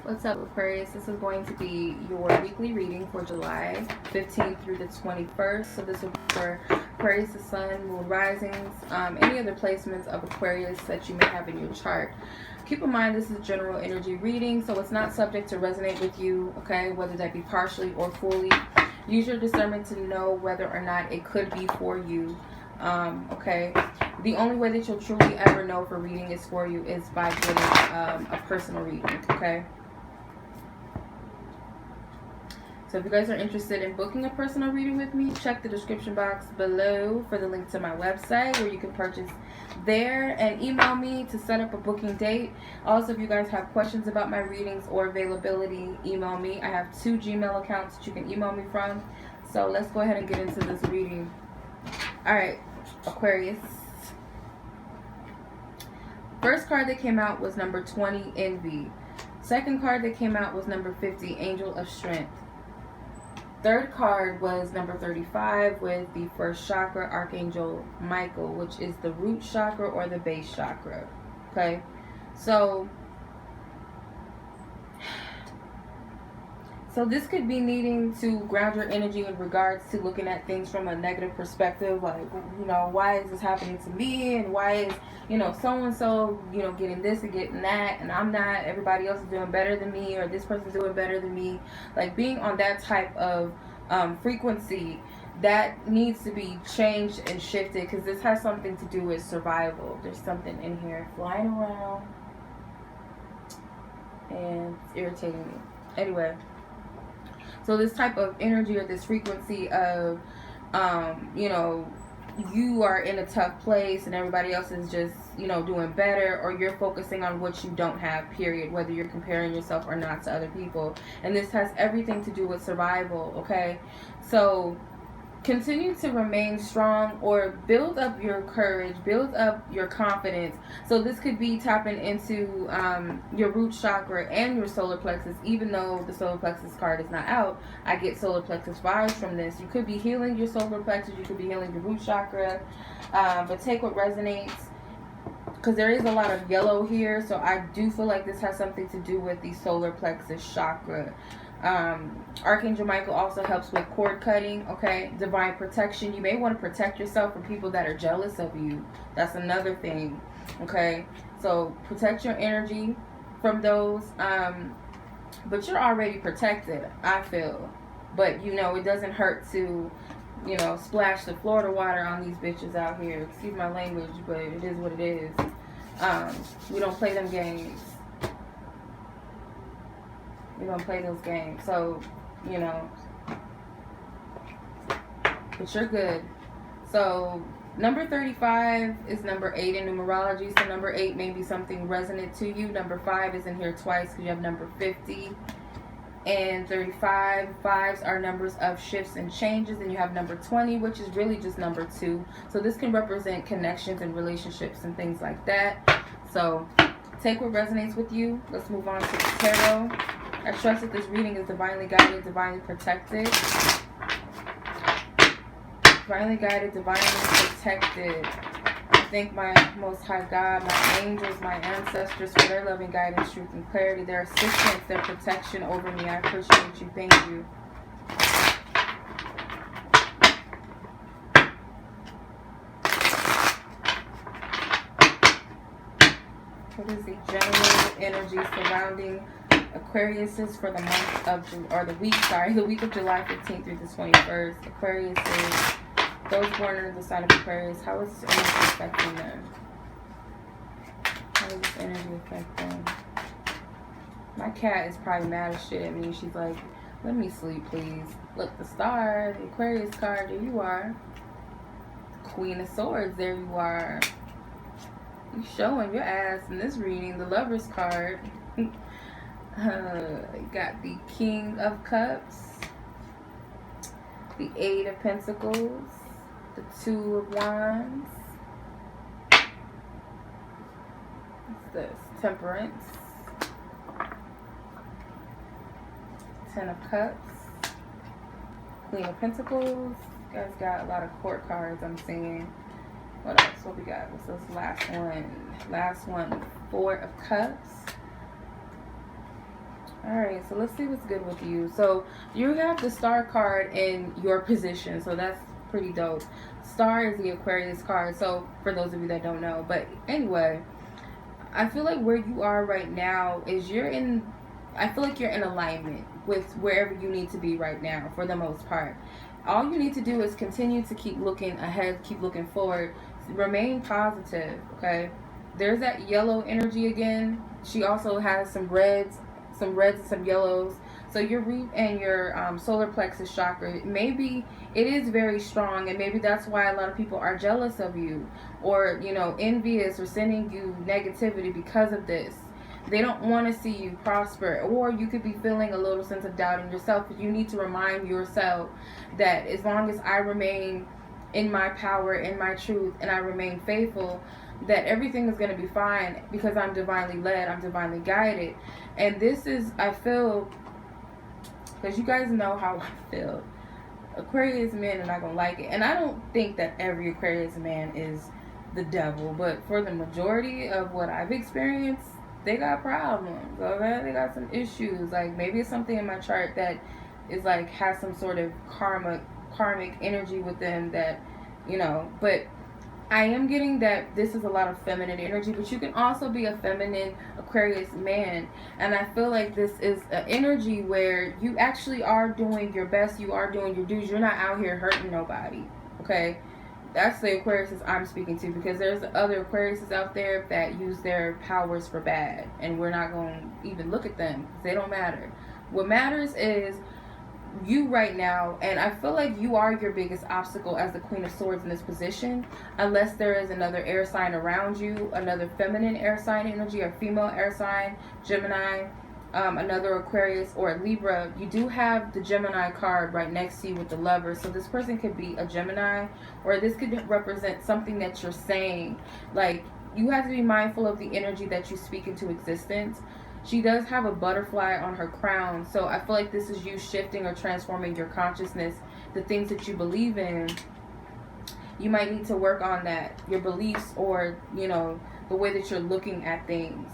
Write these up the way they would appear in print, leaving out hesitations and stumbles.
What's up, Aquarius? This is going to be your weekly reading for July 15th through the 21st. So this will be for Aquarius, the Sun, Moon, Risings, any other placements of Aquarius that you may have in your chart. Keep in mind this is general energy reading, so it's not subject to resonate with you, okay, whether that be partially or fully. Use your discernment to know whether or not it could be for you, okay. The only way that you'll truly ever know if a reading is for you is by getting a personal reading, okay. So if you guys are interested in booking a personal reading with me, check the description box below for the link to my website where you can purchase there, and email me to set up a booking date. Also, if you guys have questions about my readings or availability, email me. I have 2 Gmail accounts that you can email me from. So let's go ahead and get into this reading. Alright, Aquarius. First card that came out was number 20, Envy. Second card that came out was number 50, Angel of Strength. Third card was number 35 with the first chakra, Archangel Michael, which is the root chakra or the base chakra. Okay, so this could be needing to ground your energy in regards to looking at things from a negative perspective, like, you know, why is this happening to me, and why is, you know, so-and-so, you know, getting this and getting that, and I'm not, everybody else is doing better than me, or this person's doing better than me. Like, being on that type of frequency, that needs to be changed and shifted, because this has something to do with survival. There's something in here flying around, and it's irritating me. Anyway. So this type of energy or this frequency of, you know, you are in a tough place and everybody else is just, you know, doing better, or you're focusing on what you don't have, period, whether you're comparing yourself or not to other people. And this has everything to do with survival, okay? So continue to remain strong, or build up your courage, build up your confidence. So this could be tapping into your root chakra and your solar plexus. Even though the solar plexus card is not out, I get solar plexus vibes from this. You could be healing your solar plexus, you could be healing your root chakra, but take what resonates, because there is a lot of yellow here. So I do feel like this has something to do with the solar plexus chakra. Archangel Michael also helps with cord cutting, okay? Divine protection. You may want to protect yourself from people that are jealous of you. That's another thing, okay? So protect your energy from those, but you're already protected, I feel. But, you know, it doesn't hurt to, you know, splash the Florida water on these bitches out here. Excuse my language, but it is what it is. We don't play them games. We don't play those games. So, you know, but you're good. So number 35 is number 8 in numerology. So number 8 may be something resonant to you. Number 5 is in here twice because you have number 50 and 35. 5s are numbers of shifts and changes. And you have number 20, which is really just number 2. So this can represent connections and relationships and things like that. So take what resonates with you. Let's move on to the tarot. I trust that this reading is divinely guided, divinely protected. Divinely guided, divinely protected. I thank my Most High God, my angels, my ancestors for their loving guidance, truth, and clarity, their assistance, their protection over me. I appreciate you. Thank you. What is the general energy surrounding Aquariuses for the month of, or the week of July 15th through the 21st. Aquariuses, those born under the sign of Aquarius, how is this energy affecting them? How does this energy affect them? My cat is probably mad as shit at me. She's like, let me sleep, please. Look, the star, the Aquarius card, there you are. Queen of Swords, there you are. You showing your ass in this reading. The Lover's card. Got the King of Cups, the 8 of Pentacles, the 2 of Wands. What's this? Temperance, 10 of Cups, Queen of Pentacles. You guys got a lot of court cards, I'm seeing. What else? What we got? What's this last one? Last one, 4 of Cups. Alright, so let's see what's good with you. So you have the Star card in your position, so that's pretty dope. Star is the Aquarius card, so for those of you that don't know. But anyway, I feel like where you are right now is I feel like you're in alignment with wherever you need to be right now for the most part. All you need to do is continue to keep looking ahead, keep looking forward, remain positive, okay? There's that yellow energy again. She also has some reds and some yellows. So your root and your solar plexus chakra, maybe it is very strong, and maybe that's why a lot of people are jealous of you, or envious, or sending you negativity because of this. They don't want to see you prosper, or you could be feeling a little sense of doubt in yourself. But you need to remind yourself that as long as I remain in my power, in my truth, and I remain faithful, that everything is going to be fine, because I'm divinely led, I'm divinely guided. And this is, I feel, because you guys know how I feel, Aquarius men are not going to like it. And I don't think that every Aquarius man is the devil, but for the majority of what I've experienced, they got problems, okay? They got some issues. Like, maybe it's something in my chart that is like, has some sort of karmic energy with them that, but I am getting that this is a lot of feminine energy, but you can also be a feminine Aquarius man. And I feel like this is an energy where you actually are doing your best, you are doing your dues, you're not out here hurting nobody, okay? That's the Aquariuses I'm speaking to, because there's other Aquariuses out there that use their powers for bad, and we're not going to even look at them, because they don't matter. What matters is you right now, and I feel like you are your biggest obstacle as the Queen of Swords in this position, unless there is another air sign around you, another feminine air sign energy, or female air sign, Gemini, another Aquarius, or a Libra. You do have the Gemini card right next to you with the Lover, so this person could be a Gemini, or this could represent something that you're saying. Like, you have to be mindful of the energy that you speak into existence. She does have a butterfly on her crown, so I feel like this is you shifting or transforming your consciousness, the things that you believe in. You might need to work on that, your beliefs, or, the way that you're looking at things.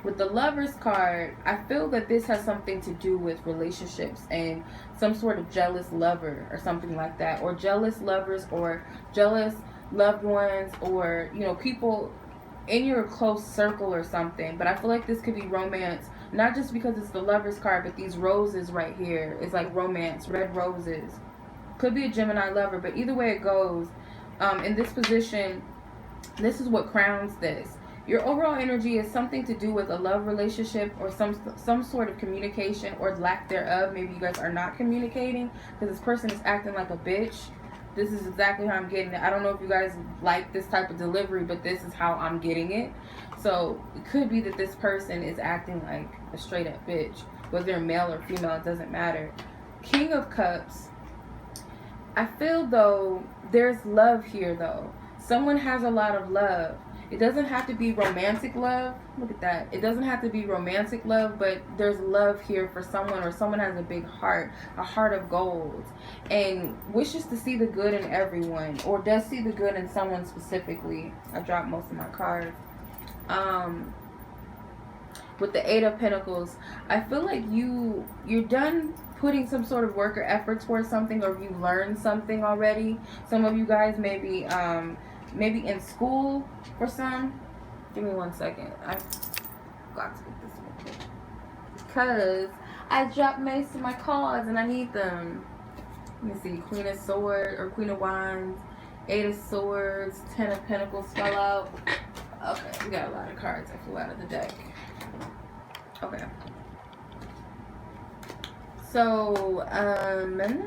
With the Lover's card, I feel that this has something to do with relationships and some sort of jealous lover or something like that, or jealous lovers, or jealous loved ones, or, people in your close circle or something. But I feel like this could be romance, not just because it's the Lover's card, but these roses right here is like romance, red roses. Could be a Gemini lover, but either way it goes, in this position, this is what crowns this. Your overall energy is something to do with a love relationship, or some sort of communication or lack thereof. Maybe you guys are not communicating because this person is acting like a bitch. This is exactly how I'm getting it. I don't know if you guys like this type of delivery, but this is how I'm getting it. So it could be that this person is acting like a straight up bitch. Whether they're male or female, it doesn't matter. King of Cups. I feel though there's love here though. Someone has a lot of love. It doesn't have to be romantic love. Look at that. It doesn't have to be romantic love, but there's love here for someone, or someone has a big heart, a heart of gold, and wishes to see the good in everyone, or does see the good in someone specifically. I dropped most of my cards. With the Eight of Pentacles, I feel like you're done putting some sort of work or effort towards something, or you learned something already. Some of you guys maybe in school for some. Give me 1 second. I've got to get this one quick, because I dropped most of my cards and I need them. Let me see. Queen of Swords or Queen of Wands, Eight of Swords, Ten of Pentacles fell out. Okay, we got a lot of cards that flew out of the deck. Okay. So, where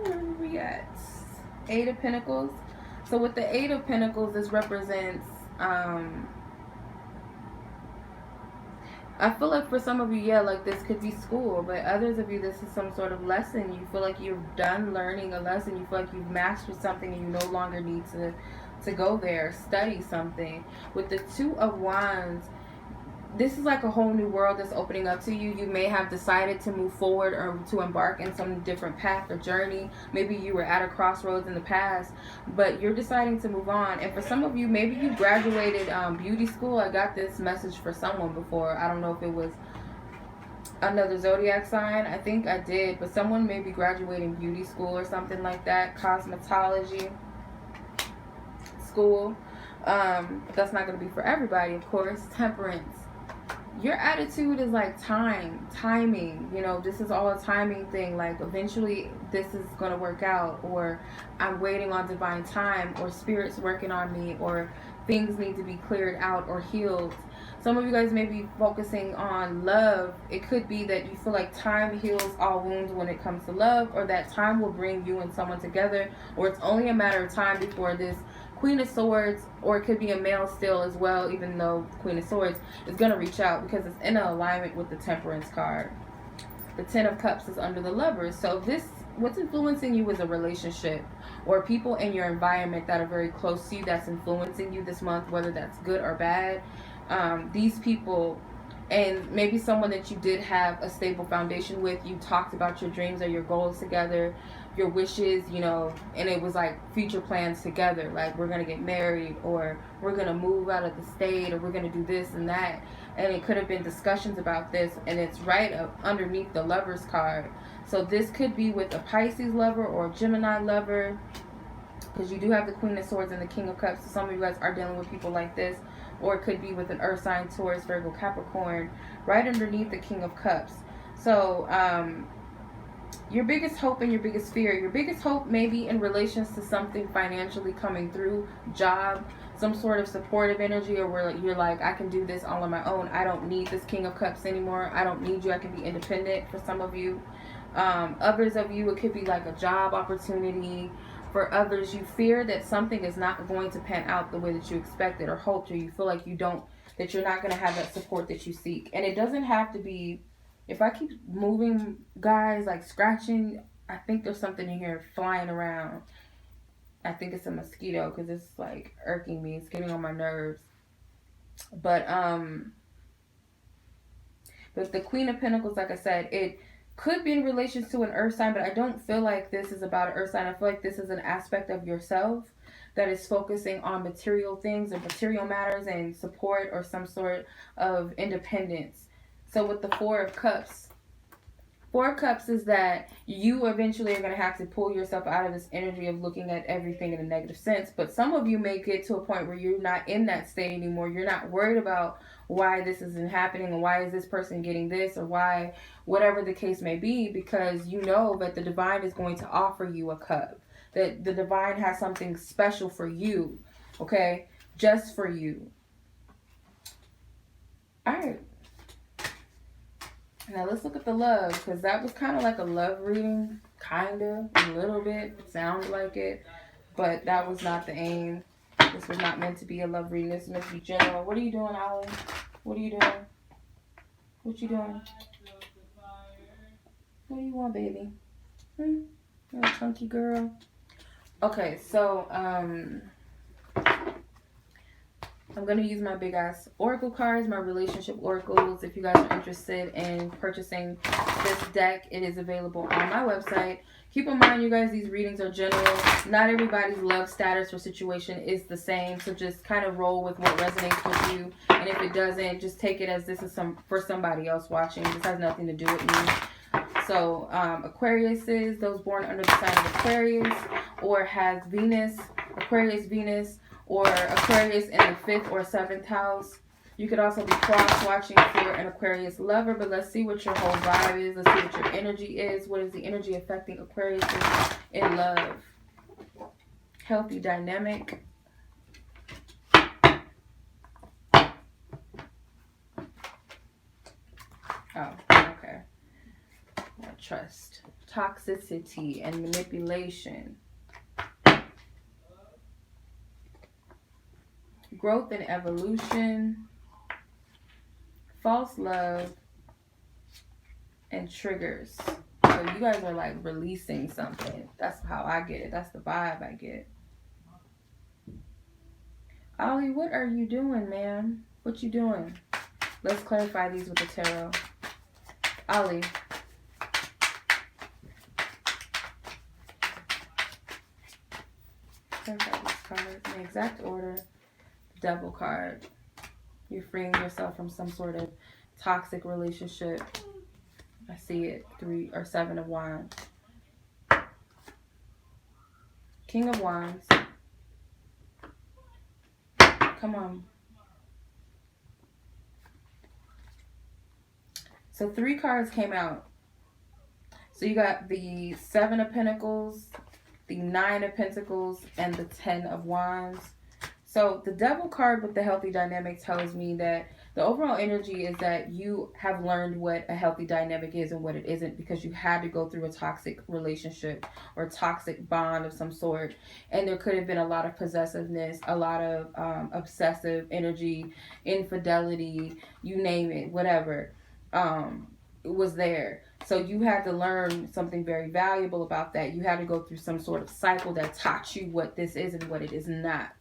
are we at? Eight of Pentacles. So with the Eight of Pentacles, this represents, I feel like for some of you, yeah, like this could be school, but others of you, this is some sort of lesson. You feel like you're done learning a lesson. You feel like you've mastered something and you no longer need to go there, study something. With the Two of Wands, this is like a whole new world that's opening up to you. You may have decided to move forward or to embark in some different path or journey. Maybe you were at a crossroads in the past, but you're deciding to move on. And for some of you, maybe you graduated beauty school. I got this message for someone before. I don't know if it was another zodiac sign. I think I did, but someone may be graduating beauty school or something like that. Cosmetology school. But that's not going to be for everybody, of course. Temperance. Your attitude is like timing. You know, this is all a timing thing. Like, eventually this is going to work out, or I'm waiting on divine time, or spirit's working on me, or things need to be cleared out or healed. Some of you guys may be focusing on love. It could be that you feel like time heals all wounds when it comes to love, or that time will bring you and someone together, or it's only a matter of time before this Queen of Swords, or it could be a male still as well, even though Queen of Swords is going to reach out because it's in alignment with the Temperance card. The Ten of Cups is under the Lovers. So this, what's influencing you is a relationship, or people in your environment that are very close to you that's influencing you this month, whether that's good or bad. These people, and maybe someone that you did have a stable foundation with, you talked about your dreams or your goals together, your wishes, you know, and it was like future plans together, like we're gonna get married, or we're gonna move out of the state, or we're gonna do this and that. And it could have been discussions about this, and it's right up underneath the Lovers card. So this could be with a Pisces lover or a Gemini lover, because you do have the Queen of Swords and the King of Cups. So some of you guys are dealing with people like this. Or it could be with an Earth sign, Taurus, Virgo, Capricorn, right underneath the King of Cups. So your biggest hope and your biggest fear. Your biggest hope may be in relations to something financially coming through, job, some sort of supportive energy, or where you're like, I can do this all on my own. I don't need this King of Cups anymore. I don't need you. I can be independent for some of you. Others of you, it could be like a job opportunity. For others, you fear that something is not going to pan out the way that you expected or hoped, or you feel like that you're not going to have that support that you seek. And it doesn't have to be, if I keep moving, guys, like scratching, I think there's something in here flying around. I think it's a mosquito because it's like irking me. It's getting on my nerves. But the Queen of Pentacles, like I said, it could be in relation to an earth sign, but I don't feel like this is about an earth sign. I feel like this is an aspect of yourself that is focusing on material things or material matters and support or some sort of independence. So with the Four of Cups is that you eventually are going to have to pull yourself out of this energy of looking at everything in a negative sense. But some of you may get to a point where you're not in that state anymore. You're not worried about why this isn't happening and why is this person getting this, or why, whatever the case may be, because you know that the divine is going to offer you a cup, that the divine has something special for you, okay, just for you. All right, now let's look at the love, because that was kind of like a love reading, kind of, a little bit, it sounded like it, but that was not the aim. This was not meant to be a love reading. This is meant to be general. What are you doing, Ollie? What are you doing? What you doing? What do you want, baby? You're a chunky girl. Okay, so I'm going to use my big ass oracle cards, my relationship oracles. If you guys are interested in purchasing this deck, it is available on my website. Keep in mind, you guys, these readings are general. Not everybody's love status or situation is the same. So just kind of roll with what resonates with you. And if it doesn't, just take it as this is for somebody else watching. This has nothing to do with me. So Aquarius is those born under the sign of Aquarius, or has Venus, Aquarius, Venus, or Aquarius in the 5th or 7th house. You could also be cross-watching for an Aquarius lover, but let's see what your whole vibe is. Let's see what your energy is. What is the energy affecting Aquarius in love? Healthy dynamic. Oh, okay. Trust. Toxicity and manipulation. Growth and evolution. False love. And triggers. So you guys are like releasing something. That's how I get it. That's the vibe I get. Ollie, what are you doing, man? What you doing? Let's clarify these with the tarot. Ollie. Clarify these cards in the exact order. Devil card. You're freeing yourself from some sort of toxic relationship. I see it. 3 or 7 of Wands. King of Wands. Come on. So 3 cards came out. So you got the 7 of Pentacles, the 9 of Pentacles, and the 10 of Wands. So the Devil card with the healthy dynamic tells me that the overall energy is that you have learned what a healthy dynamic is and what it isn't, because you had to go through a toxic relationship or toxic bond of some sort. And there could have been a lot of possessiveness, a lot of obsessive energy, infidelity, you name it, whatever. It was there. So you had to learn something very valuable about that. You had to go through some sort of cycle that taught you what this is and what it is not.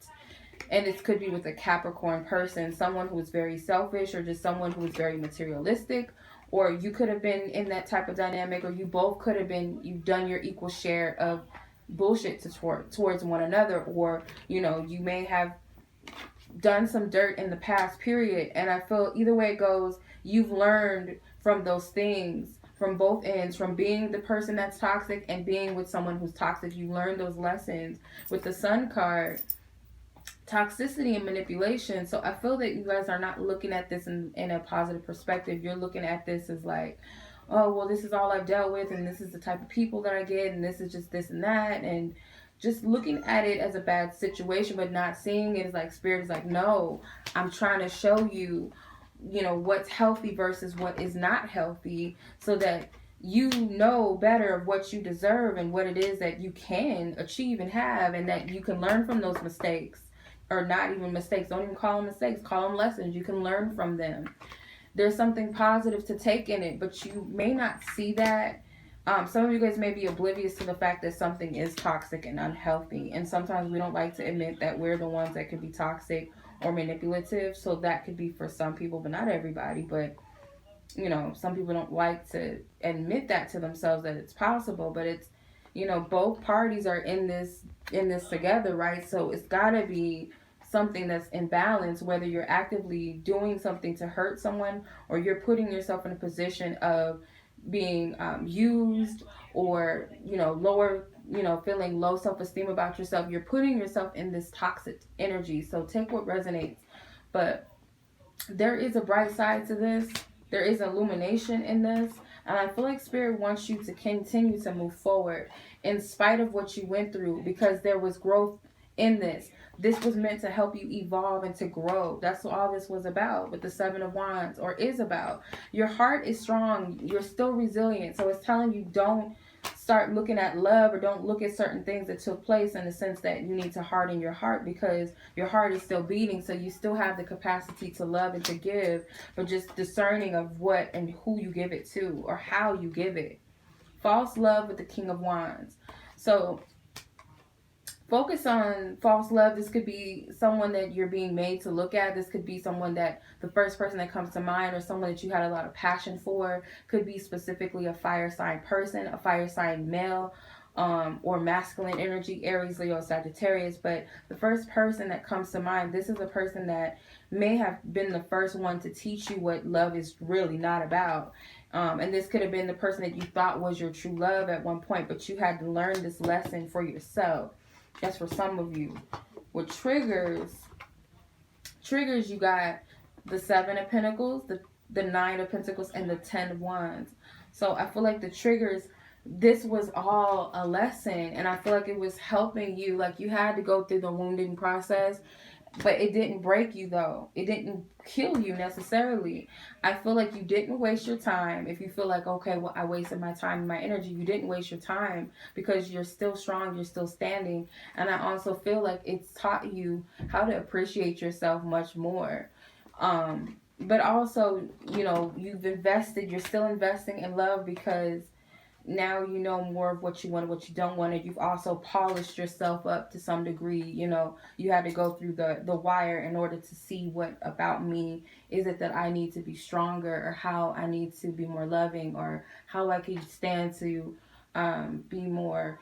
And this could be with a Capricorn person, someone who is very selfish, or just someone who is very materialistic. Or you could have been in that type of dynamic, or you both could have been, you've done your equal share of bullshit towards one another. Or, you know, you may have done some dirt in the past period. And I feel either way it goes, you've learned from those things from both ends, from being the person that's toxic and being with someone who's toxic. You learn those lessons. With the Sun card, toxicity and manipulation. So I feel that you guys are not looking at this in a positive perspective. You're looking at this as like, oh, well, this is all I've dealt with, and this is the type of people that I get, and this is just this and that, and just looking at it as a bad situation, but not seeing it as like, Spirit is like, no, I'm trying to show you, you know, what's healthy versus what is not healthy, so that you know better of what you deserve and what it is that you can achieve and have, and that you can learn from those mistakes. Or not even mistakes, don't even call them mistakes, call them lessons. You can learn from them. There's something positive to take in it, but you may not see that. Some of you guys may be oblivious to the fact that something is toxic and unhealthy, and sometimes we don't like to admit that we're the ones that could be toxic or manipulative. So that could be for some people, but not everybody. But you know, some people don't like to admit that to themselves, that it's possible. But it's, you know, both parties are in this together, right? So it's gotta be something that's in balance, whether you're actively doing something to hurt someone, or you're putting yourself in a position of being used, or, you know, lower, you know, feeling low self-esteem about yourself. You're putting yourself in this toxic energy. So take what resonates. But there is a bright side to this. There is illumination in this. And I feel like Spirit wants you to continue to move forward in spite of what you went through, because there was growth in this. This was meant to help you evolve and to grow. That's what all this was about with the 7 of Wands, or is about. Your heart is strong. You're still resilient. So it's telling you, don't start looking at love, or don't look at certain things that took place in the sense that you need to harden your heart, because your heart is still beating. So you still have the capacity to love and to give, but just discerning of what and who you give it to, or how you give it. False love with the King of Wands. So focus on false love. This could be someone that you're being made to look at. This could be someone that, the first person that comes to mind, or someone that you had a lot of passion for. Could be specifically a fire sign person, a fire sign male, or masculine energy, Aries, Leo, Sagittarius. But the first person that comes to mind, this is a person that may have been the first one to teach you what love is really not about. And this could have been the person that you thought was your true love at one point, but you had to learn this lesson for yourself. That's for some of you. With triggers, you got the 7 of Pentacles, the 9 of Pentacles, and the 10 of Wands. So I feel like the triggers, this was all a lesson, and I feel like it was helping you. Like, you had to go through the wounding process, but it didn't break you, though. It didn't kill you necessarily. I feel like you didn't waste your time. If you feel like, okay, well, I wasted my time and my energy, you didn't waste your time, because you're still strong, you're still standing. And I also feel like it's taught you how to appreciate yourself much more. But also, you know, you're still investing in love, because now you know more of what you want and what you don't want. And you've also polished yourself up to some degree. You know, you had to go through the wire in order to see what about me is it that I need to be stronger, or how I need to be more loving, or how I can stand to be more,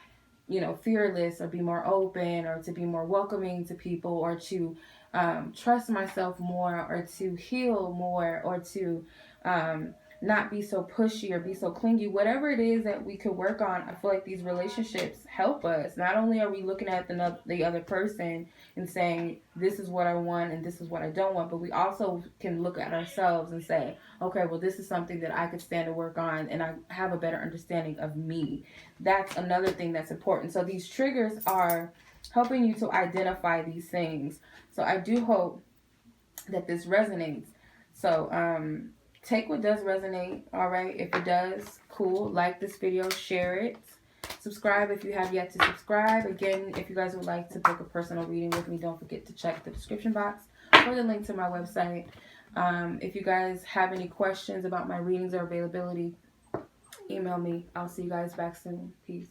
you know, fearless, or be more open, or to be more welcoming to people, or to trust myself more, or to heal more, or to not be so pushy or be so clingy. Whatever it is that we could work on, I feel like these relationships help us. Not only are we looking at the other person and saying, this is what I want and this is what I don't want, but we also can look at ourselves and say, okay, well, this is something that I could stand to work on, and I have a better understanding of me. That's another thing that's important. So these triggers are helping you to identify these things. So I do hope that this resonates. So take what does resonate. All right, if it does, cool. Like this video, share it, subscribe if you have yet to subscribe. Again, if you guys would like to book a personal reading with me, don't forget to check the description box for the link to my website. If you guys have any questions about my readings or availability, email me. I'll see you guys back soon. Peace.